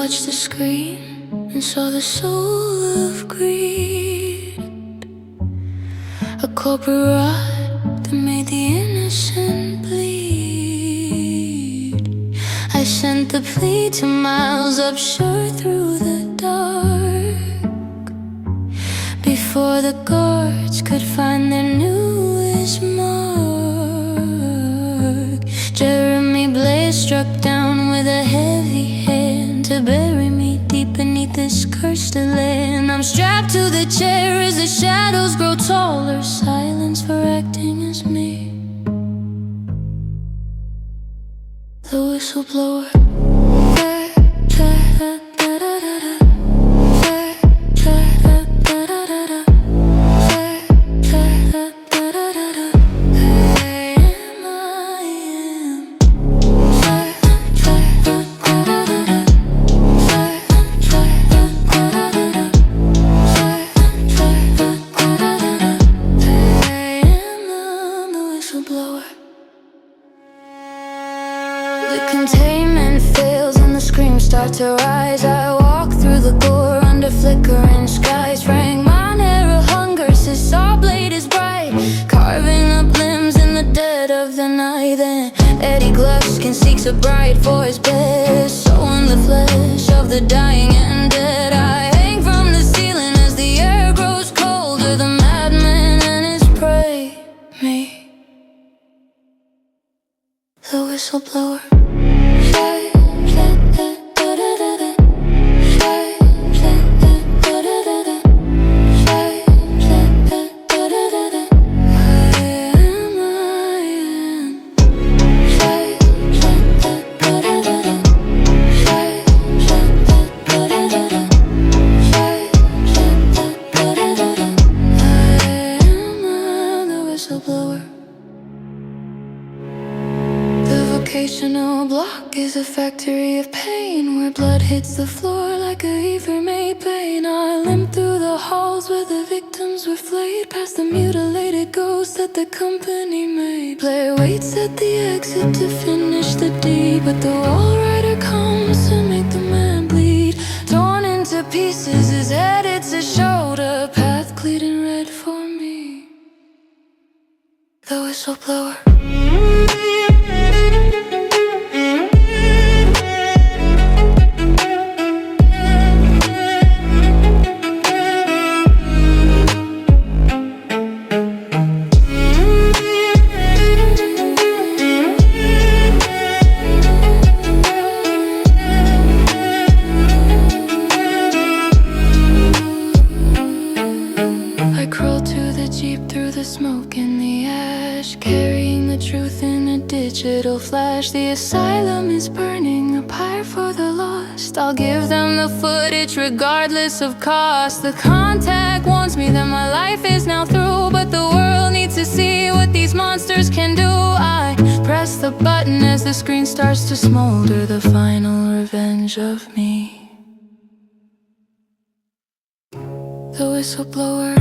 watched the screen and saw the soul of greed, a corporate rot that made the innocent bleed. I sent the plea to Miles Upshur through the dark, before the guards could find their newest mark. Blaire struck down with a heavy hand to bury me deep beneath this cursed land. I'm strapped to the chair as the shadows grow taller, silence for acting as me, the whistleblower. The containment fails and the screams start to rise. I walk through the gore under flickering skies. Frank Manera hungers, his saw blade is bright, carving up limbs in the dead of the night. Then Eddie Gluskin seeks a bride for his bed, sowing the flesh of the dying and dead. I hang from the ceiling as the air grows colder. The madman and his prey, me, the whistleblower. The vocational block is a factory of pain, where blood hits the floor like a heifer-made pain. I limp through the halls where the victims were flayed, past the mutilated ghosts that the company made. Blaire waits at the exit to finish the deed, but the wall rider comes to make the man bleed. Torn into pieces, his head hits his shoulder, path cleared in red for me, the whistleblower. I crawl to the jeep through the smoke and the ash, carrying the truth in a digital flash. The asylum is burning, a pyre for the lost. I'll give them the footage regardless of cost. The contact warns me that my life is now through, but the world needs to see what these monsters can do. I press the button as the screen starts to smolder, the final revenge of me, the whistleblower.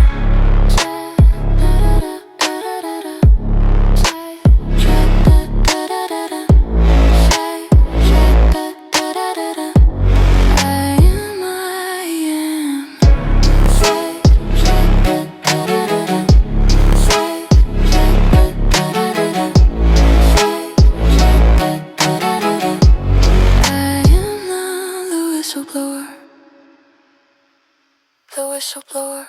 The whistleblower.